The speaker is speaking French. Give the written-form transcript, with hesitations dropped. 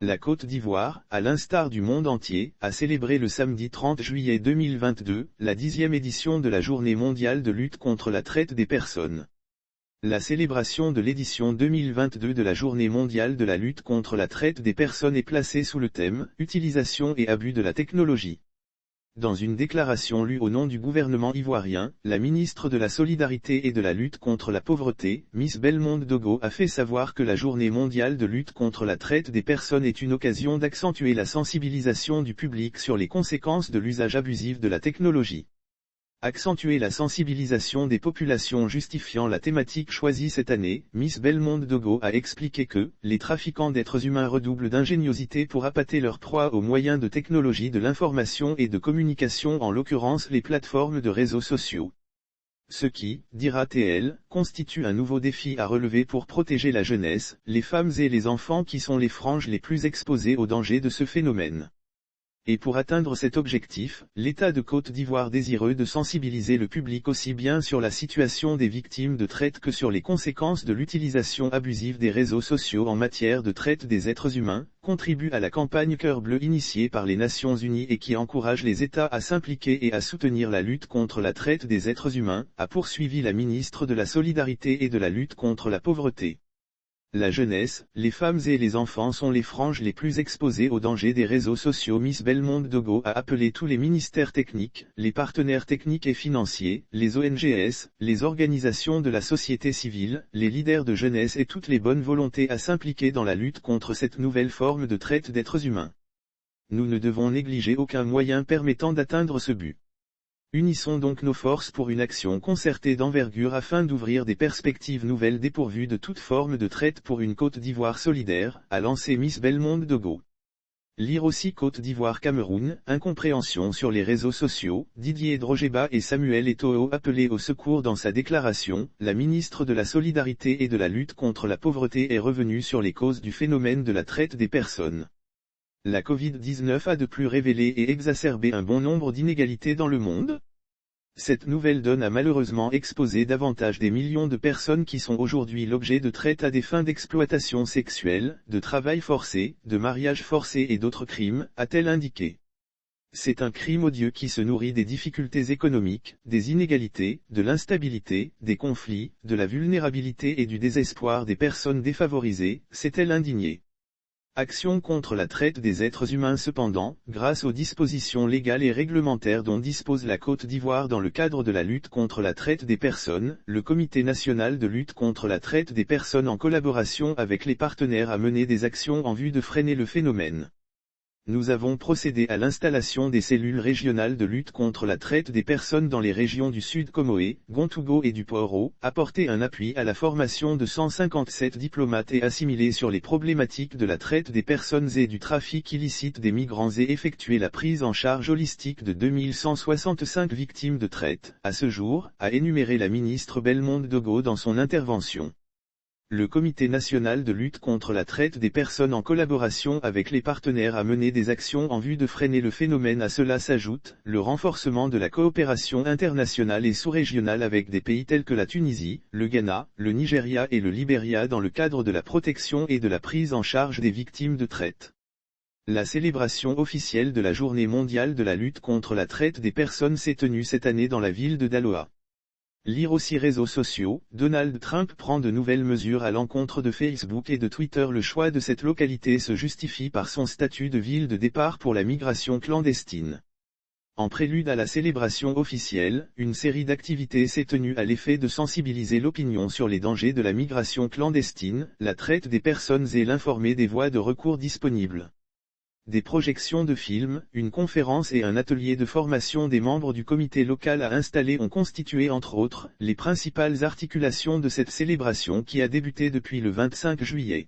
La Côte d'Ivoire, à l'instar du monde entier, a célébré le samedi 30 juillet 2022, la 10e édition de la Journée mondiale de lutte contre la traite des personnes. La célébration de l'édition 2022 de la Journée mondiale de la lutte contre la traite des personnes est placée sous le thème « Utilisation et abus de la technologie ». Dans une déclaration lue au nom du gouvernement ivoirien, la ministre de la Solidarité et de la lutte contre la pauvreté, Miss Bellemonde Dogo, a fait savoir que la Journée mondiale de lutte contre la traite des personnes est une occasion d'accentuer la sensibilisation du public sur les conséquences de l'usage abusif de la technologie. Accentuer la sensibilisation des populations justifiant la thématique choisie cette année, Miss Bellemonde Dogo a expliqué que les trafiquants d'êtres humains redoublent d'ingéniosité pour appâter leur proie aux moyens de technologie de l'information et de communication, en l'occurrence les plateformes de réseaux sociaux. Ce qui, dira-t-elle, constitue un nouveau défi à relever pour protéger la jeunesse, les femmes et les enfants qui sont les franges les plus exposées aux dangers de ce phénomène. Et pour atteindre cet objectif, l'État de Côte d'Ivoire, désireux de sensibiliser le public aussi bien sur la situation des victimes de traite que sur les conséquences de l'utilisation abusive des réseaux sociaux en matière de traite des êtres humains, contribue à la campagne Cœur Bleu initiée par les Nations Unies et qui encourage les États à s'impliquer et à soutenir la lutte contre la traite des êtres humains, a poursuivi la ministre de la Solidarité et de la lutte contre la pauvreté. La jeunesse, les femmes et les enfants sont les franges les plus exposées aux dangers des réseaux sociaux. Miss Bellemonde Dogo a appelé tous les ministères techniques, les partenaires techniques et financiers, les ONGs, les organisations de la société civile, les leaders de jeunesse et toutes les bonnes volontés à s'impliquer dans la lutte contre cette nouvelle forme de traite d'êtres humains. Nous ne devons négliger aucun moyen permettant d'atteindre ce but. Unissons donc nos forces pour une action concertée d'envergure afin d'ouvrir des perspectives nouvelles dépourvues de toute forme de traite pour une Côte d'Ivoire solidaire, a lancé Miss Bellemonde Dogo. Lire aussi Côte d'Ivoire-Cameroun, incompréhension sur les réseaux sociaux, Didier Drogeba et Samuel Eto'o appelés au secours. Dans sa déclaration, la ministre de la Solidarité et de la lutte contre la pauvreté est revenue sur les causes du phénomène de la traite des personnes. La Covid-19 a de plus révélé et exacerbé un bon nombre d'inégalités dans le monde. Cette nouvelle donne a malheureusement exposé davantage des millions de personnes qui sont aujourd'hui l'objet de traite à des fins d'exploitation sexuelle, de travail forcé, de mariage forcé et d'autres crimes, a-t-elle indiqué. C'est un crime odieux qui se nourrit des difficultés économiques, des inégalités, de l'instabilité, des conflits, de la vulnérabilité et du désespoir des personnes défavorisées, s'est-elle indignée. Action contre la traite des êtres humains. Cependant, grâce aux dispositions légales et réglementaires dont dispose la Côte d'Ivoire dans le cadre de la lutte contre la traite des personnes, le Comité national de lutte contre la traite des personnes en collaboration avec les partenaires a mené des actions en vue de freiner le phénomène. Nous avons procédé à l'installation des cellules régionales de lutte contre la traite des personnes dans les régions du Sud Comoé, Gontougo et du Poro, apporté un appui à la formation de 157 diplomates et assimilés sur les problématiques de la traite des personnes et du trafic illicite des migrants et effectué la prise en charge holistique de 2165 victimes de traite, à ce jour, a énuméré la ministre Bellemonde Dogo dans son intervention. Le Comité national de lutte contre la traite des personnes en collaboration avec les partenaires a mené des actions en vue de freiner le phénomène. À cela s'ajoute le renforcement de la coopération internationale et sous-régionale avec des pays tels que la Tunisie, le Ghana, le Nigeria et le Libéria dans le cadre de la protection et de la prise en charge des victimes de traite. La célébration officielle de la Journée mondiale de la lutte contre la traite des personnes s'est tenue cette année dans la ville de Daloa. Lire aussi réseaux sociaux, Donald Trump prend de nouvelles mesures à l'encontre de Facebook et de Twitter. Le choix de cette localité se justifie par son statut de ville de départ pour la migration clandestine. En prélude à la célébration officielle, une série d'activités s'est tenue à l'effet de sensibiliser l'opinion sur les dangers de la migration clandestine, la traite des personnes et l'informer des voies de recours disponibles. Des projections de films, une conférence et un atelier de formation des membres du comité local à installer ont constitué entre autres, les principales articulations de cette célébration qui a débuté depuis le 25 juillet.